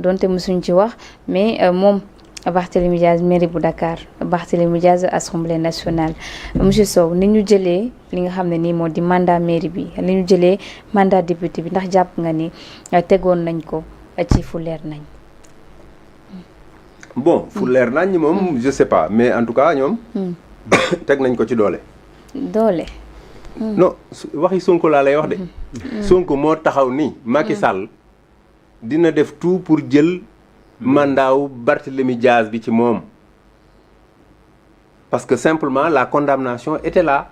donte mësuñ ci wax mais moom Barthélémy Dias mairie bu Dakar Barthélémy Dias assemblée nationale monsieur Sow ni ñu jëlee li nga xam ne nii moo di mandat mairie bi li ñu jëlee mandat député bi ndax jàpp nga ni tegoon nañ ko ci fu leer nañ. bon fu leer nañ moom je sais pas mais en tout cas ñoom. teg nañ ko ci doole. doole. non waxi Sonko laa lay wax de. Sonko moo taxaw ni Macky Sall dina def tout pour jël. mandat wu Barthélémy Dias bi ci moom parce que simplement la condamnation était là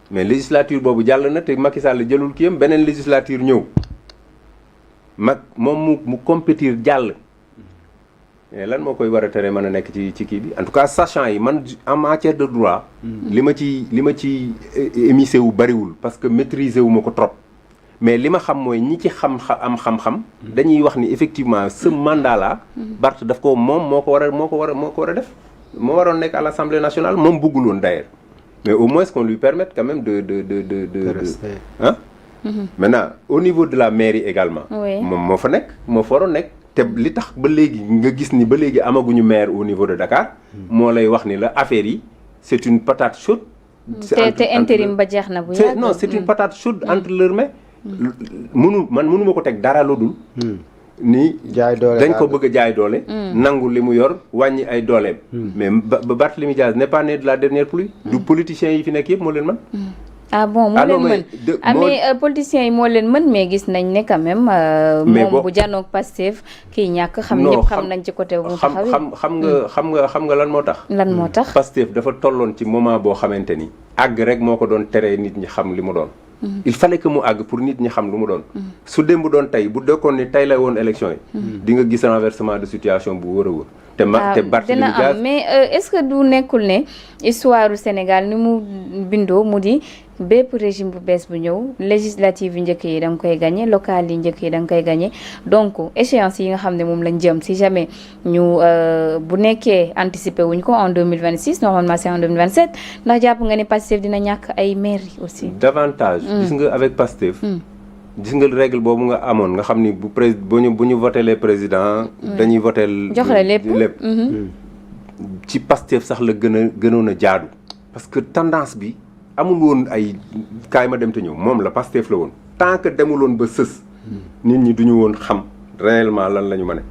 mais législature boobu jàll na te Macky Sall jëlul kiyam beneen législature ñëw moom mu compétir jàll mais lan moo koy war a tere mën a nekk ci kii bi en tout cas sachant yi man en matière de droit li ma ci émissé wu bariwul parce que maîtriser wu ma ko trop mais li ma xam mooy ñi ci am xam-xam dañuy wax ni effectivement ce mandat là Barth daf ko moom moo ko war a def moo waroon nekk à l'Assemblée nationale moom bëggul woon d'ailleurs mais au moins qu'on lui permette quand même de rester hein maintenant au niveau de la mairie également moom moo fa waroon nekk te li tax ba léegi nga gis ni ba léegi amaguñu maire au niveau de Dakar moo lay wax ni la affaire yi c'est une patate chaude te intérim ba jeex na bu yàgg non c'est une patate chaude entre leurs mains mënuma ko teg dara lu dul ni dañ ko bëgg a jaay doole nangu li mu yor wàññi ay dooleem mais Barthélémy Dias n'est pas né de la dernière pluie du politiciens yi fi nekk yëpp moo leen mën ah bon moo leen mën mais politiciens yi moo leen mën mais gis nañ ne quand même moom bu janoog Pastef kii ñàkk xam ñëpp xam nañ ci côté bu mu taxawee xam nga lan moo tax Pastef dafa tolloon ci moment boo xamante ni àgg rek moo ko doon teree nit ñi xam li mu doon il fallait que mu àgg pour nit ñi xam lu mu doon su démb doon tey bu dekkoon ni tey la woon élection yi di nga gis renversement de situation bu wër a wër te Barthélémy Dias mais est-ce que du nekkul ne histoire du Sénégal ni mu bindoo mu di bépp régime bu bees bu ñëw législative yi njëkk yi da nga koy gagné local yi njëkk yi da nga koy gagné donc échéance yi nga xam ne moom lañ jëm si jamais ñu bu nekkee anticiper wuñ ko en 2026 normalement c'est en 2027 ndax jàpp nga ne Pastef dina ñàkk ay maire aussi davantage gis nga avec Pastef gis nga règle boobu nga amoon nga xam ni bu ñu voté les présidents dañuy voté jox la lépp ci Pastef sax la gënoon a jaadu parce que tendance bi amul woon ay kaay ma dem te ñëw moom la Pastef la woon tant que demul woon ba sës nit ñi duñu woon xam réellement lan la ñu mën a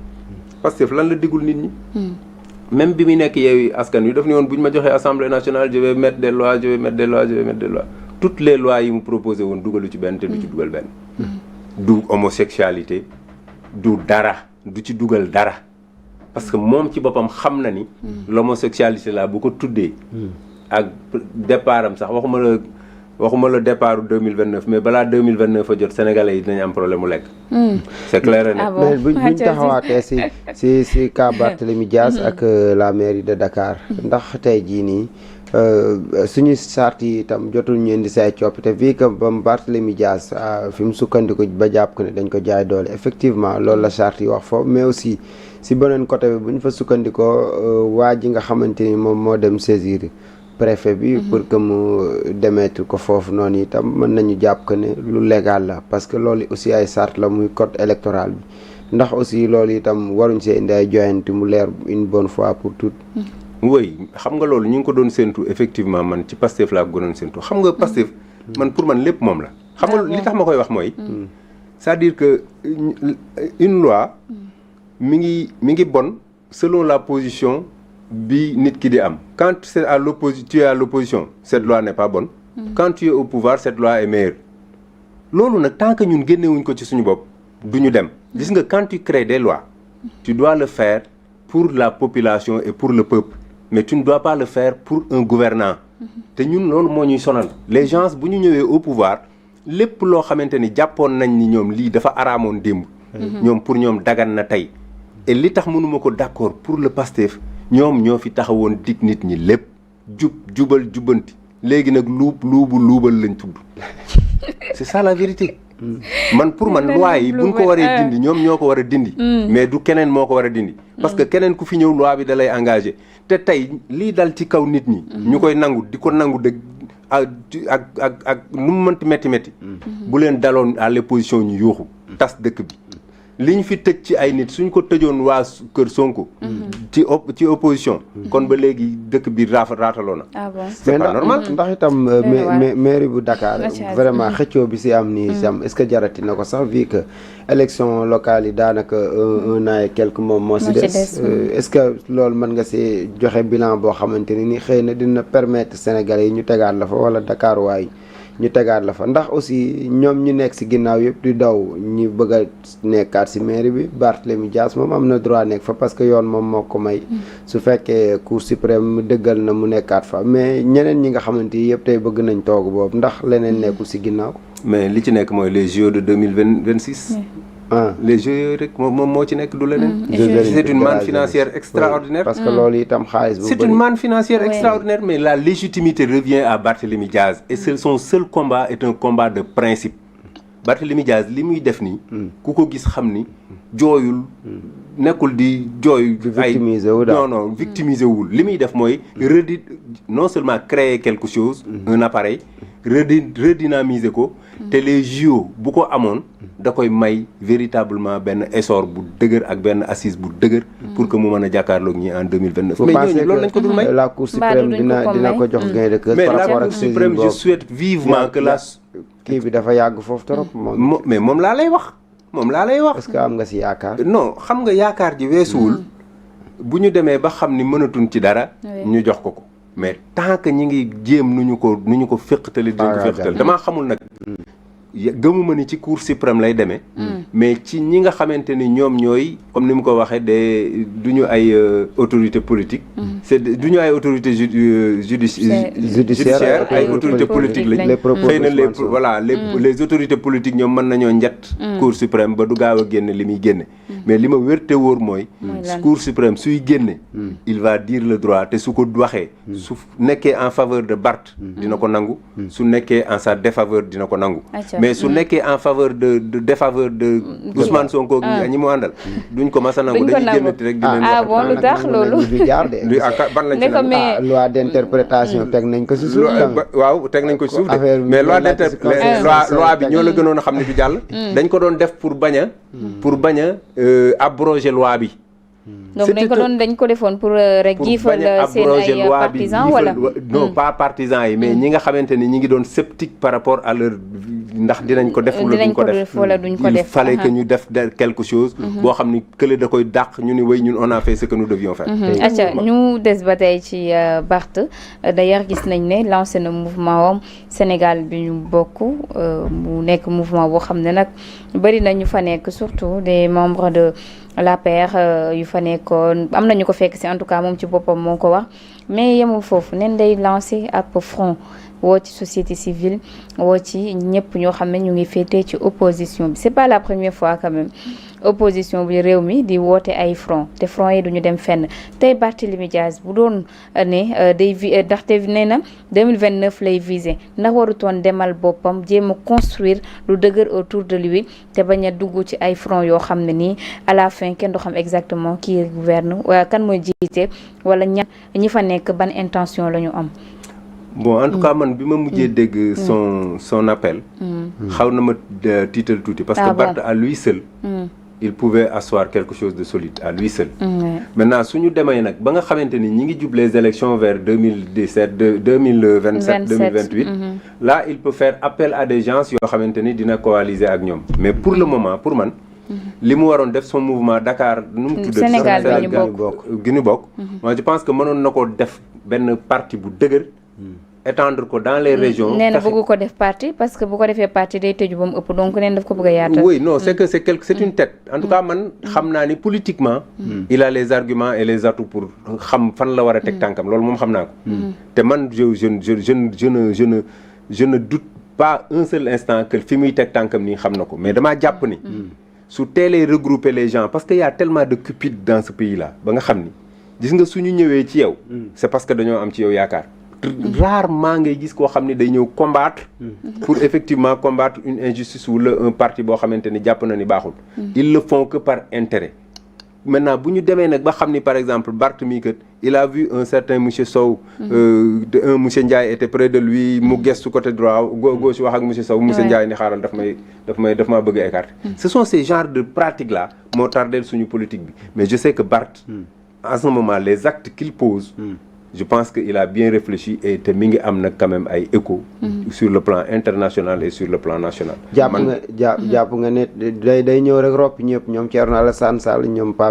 Pastef lan la digul nit ñi même bi muy nekk Yewwi Askan Wi daf ni woon bu ñu ma joxee Assemblée nationale je vais mettre des lois toutes les lois yi mu proposé woon dugalu ci benn te du ci dugal benn du homosexualité du dara du ci dugal dara parce que moom ci boppam xam na ni l'homosexualité la bu ko tuddee ak départ am sax waxuma la départ 2029 mais balaa 2029 a jot sénégalais yi dinañ am problème mu lekk c'est clair et net mais buñ taxawaatee si cas Barthélémy Dias ak la mairie de Dakar ndax tey jii nii suñu sart yi itam jotul ñu indi say coppite fii que ba Barthélémy Dias fi mu sukkandiku ba jàpp ko ne dañ ko jaay doole effectivement loolu la sart yi wax foofu mais aussi si beneen côté bi bu ñu fa sukkandikoo waa ji nga xamante ni moom moo dem saisir préfet bi pour que mu démettre ko foofu noonu itam mën nañu jàpp que ne lu légal la parce que loolu aussi ay sart la muy code électoral bi ndax aussi loolu itam waruñ see indi ay joyanti mu leer une bonne fois pour toutes oui xam nga loolu ñu ngi ko doon séntu effectivement man ci Pastef laa ko gënoon séntu xam nga Pastef man pour man lépp moom la xam nga li tax ma koy wax mooy c'est-à-dire que une loi mi ngi bonne selon la position bi nit ki di am quand c'est à l'opposition tu es à l'opposition cette loi n'est pas bonne quand tu es au pouvoir cette loi est meilleure loolu nag tant que ñun génnewuñ ko ci suñu bopp du ñu dem gis nga quand tu crées des lois tu dois le faire pour la population et pour le peuple mais tu ne dois pas le faire pour un gouvernant te ñun loolu moo ñuy sonal les gens bu ñu ñëwee au pouvoir lépp loo xamante ni jàppoon nañ ni ñoom lii dafa araamoon démb ñoom pour ñoom dagan na tey et li tax mënuma ko d'accord pour le Pastef ñoom ñoo fi taxawoon dig nit ñi lépp jubal jubbanti léegi nag luubal lañ tudd c'est ça la vérité man pour man loi yi buñ ko waree dindi ñoom ñoo ko war a dindi mais du keneen moo ko war a dindi parce que keneen ku fi ñëw loi bi da lay engagé te tey lii dal ci kaw nit ñi ñu koy nangu di ko nangu dëgg ak nu mu mënti métti bu leen daloon à l'opposition ñu yuuxu tas dëkk bi liñ fi tëj ci ay nit suñ ko tëjoon waa kër Sonko. ci opposition. kon ba léegi dëkk bi raataloo na. ah bon c'est pas normal. ndax itam mairie bu Dakar vraiment xëccoo bi si am nii sam est-ce que jarati na ko sax vu que élection locale yi daanaka un an et quelques moom moo si des est-ce que loolu mën nga si joxe bilan boo xamante ni xëy na dina permettre Sénégalais yi ñu tegaat la fa wala Dakar waay ñu tegaat la fa ndax aussi ñoom ñu nekk si ginnaaw yëpp di daw ñu bëgg a nekkaat si mairie bi Barthélémy Dias moom am na droit nekk fa parce que yoon moom moo ko may su fekkee Cour suprême dëggal na mu nekkaat fa mais ñeneen ñi nga xamante ni yëpp tey bëgg nañ toog boobu ndax leneen nekkul si ginnaaw. mais li ci nekk mooy les JO de 2026. les jeux yooyu rek moom moo ci nekk du leneen. c'est une manne financière extraordinaire. parce que loolu itam xaalis bu bëri. c'est une manne financière extraordinaire mais la légitimité revient à Barthélémy Dias et son seul combat est un combat de principe. Barthélémy Dias li muy def nii. ku ko gis xam ni jooyul. nekkul di jooy. ay non victimiser wul li muy def mooy. non seulement créer quelque chose. un appareil. redynamiser ko. te les JO bu ko amoon. da koy may véritablement benn essor bu dëgër ak benn assise bu dëgër. pour que mu mën a jàkkaarloog ñi en 2029. mais ñooñu loolu lañ ko dul may. la Cour suprême dina ko jox gain de cause. mais la Cour suprême je souhaite vivement que la. kii bi dafa yàgg foofu trop. mais moom laa lay wax. est-ce que am nga si yaakaar. non xam nga yaakaar ji weesuwul. bu ñu demee ba xam ni mënatuñ ci dara. ñu jox ko. mais tant que ñi ngi jéem nu ñu ko féqatali dinañ ko féqatali damaa xamul nag. gëmuma ni ci Cour suprême lay demee. mais ci ñi nga xamante ni ñoom ñooy comme ni mu ko waxee du ñu ay autorité politique. c'est du ñu ay autorité judiciaire ay autorité politique lañ. xëy na les autorités politiques ñoom mën nañoo njett Cour suprême ba du gaaw a génne li muy génne. mais li ma wér te wóor mooy. Cour suprême suy génne. il va dire le droit te su ko waxee. su nekkee en faveur de Barth. dina ko nangu. su nekkee en sa défaveur dina ko nangu. mais su nekkee en faveur de défaveur de Ousmane Sonko ñi mu àndal duñ ko mas a nangu dañuy génnati rek ah bon lu tax loolu ban lañ ci nangu loi d'interprétation teg nañ ko ci suuf waaw teg nañ ko ci suuf de mais loi bi ñoo la gënoon a xam ne du jàll dañ ko doon def pour bañ a abroger loi bi donc dañ ko defoon pour rek jiifal seen ay partisans wala non pas partisans yi mais ñi nga xamante ni ñi ngi doon sceptique par rapport à leur ndax dinañ ko def wala duñ ko def il fallait que ñu def quelque chose boo xam ni kële da koy dàq ñu ni way ñun on a fait ce que nous devions faire acca ñu des ba tey ci Barth d'ailleurs gis nañ ne lancé na mouvement wam Sénégal bi ñu bokk mu nekk mouvement boo xam ne nag bëri na ñu fa nekk surtout des membres de l'APR yu fa nekkoon am na ñu ko fekk si en tout cas moom ci boppam moo ko wax mais yemul foofu nen day lancé ab front woo ci société civile woo ci ñëpp ñoo xam ne ñu ngi féetee ci opposition bi c'est pas la première fois quand même opposition bi réew mi di woote ay front te front yi duñu dem fenn tey Barthélémy Dias bu doon ne day ndaxte nee na 2029 lay viser ndax warutoon demal boppam jéem a construire lu dëgër autour de lui te bañ a dugg ci ay front yoo xam ne nii à la fin kenn du xam exactement qui gouverne wala kan mooy jiite wala ñi fa nekk ban intention la ñu am. bon en tout cas man bi ma mujjee dégg son appel xaw na ma tiital tuuti parce que Barth à lui seul il pouvait asseoir quelque chose de solide à lui seul maintenant suñu demee nag ba nga xamante ni ñi ngi jub les élections vers 2017 2027 2028 là il peut faire appel à des gens yoo xamante ni dina coaliser ak ñoom mais pour le moment pour man li mu waroon def son mouvement Dakar nu mu tudd Sénégal gi ñu bokk moi je pense que mënoon na ko def benn parti bu dëgër étendre ko dans les régions. nee na bëgg ko def parti parce que bu ko defee parti day tëju ba mu ëpp donc nee na daf ko bëgg a yaatal. oui non c'est que c'est une tête en tout cas man xam naa ni politiquement. il a les arguments et les atouts pour xam fan la war a teg tànkam loolu moom xam naa ko. te man je ne doute pas un seul instant que fi muy teg tànkam nii xam na ko mais damaa jàpp ni. su teelee regrouper les gens parce que y a tellement de cupides dans ce pays là ba nga xam ni gis nga suñu ñëwee ci yow. c'est parce que dañoo am ci yow yaakaar. rarement ngay gis koo xam ne day ñëw combattre pour effectivement combattre une injustice wala un parti boo xamante ni jàpp na ni baaxul ils le font que par intérêt maintenant bu ñu demee nag ba xam ni par exemple Barth mii kat il a vu un certain monsieur Sow un monsieur Ndiaye était près de lui mu gestu côté droit gauche wax ak monsieur Sow monsieur Ndiaye ni xaaral daf maa bëgg a écarter ce sont ces genres de pratiques là moo tardeel suñu politique bi mais je sais que Barth en ce moment les actes qu'il pose je pense que il a bien réfléchi et te mi ngi am nag quand même ay écho sur le plan international et sur le plan national jàpp nga ne day ñëw rek roppi ñëpp ñoom Thierno Alassane Sall ñoom Pape